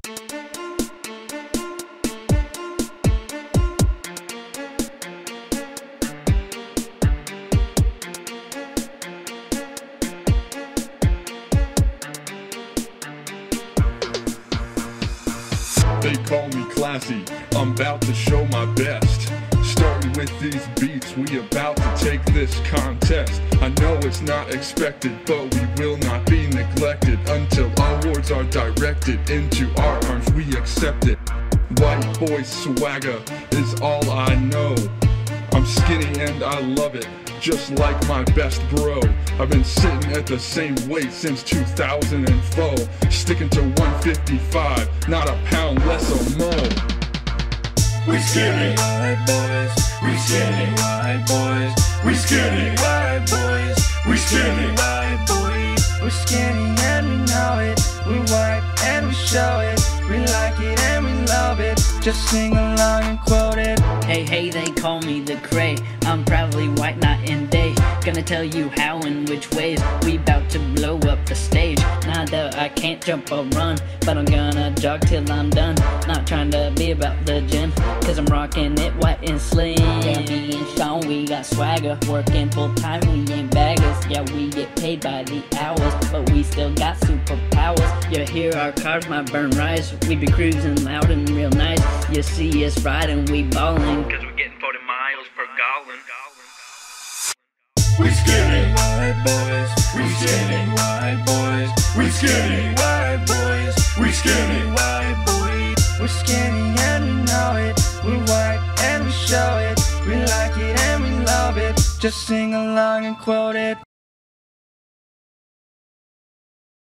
They call me classy, I'm about to show my best. Starting with these beats, we about to take this contest. I know it's not expected, but we will not be neglected until awards are directed into our arms, we accept it. White boy swagger is all I know. I'm skinny and I love it, just like my best bro. I've been sitting at the same weight since 2004, sticking to 155, not a pound less or more. We skinny white boys, we skinny white boys, we skinny white boys, we skinny white boys. We're skinny and we know it, we white and we show it, we like it and we love it, just sing along and quote it. Hey, hey, they call me the Cray, I'm proudly white night and day. Gonna tell you how and which ways we bout to blow up the stage. Nah, though I can't jump or run, but I'm gonna jog till I'm done. Not trying to be about the gym, cause I'm rocking it white and slim. Yeah, me and Sean, we got swagger, working full time, we ain't baggers. Yeah, we get paid by the hours, but we still got superpowers. You hear our cars might burn rice, we be cruising loud and real nice. You see us riding, we ballin', cause we're getting 40 miles per gallon. We skinny white boys, we skinny white boys, we skinny white boys, we skinny white boys. We're skinny and we know it, we're white and we show it, we like it and we love it, just sing along and quote it.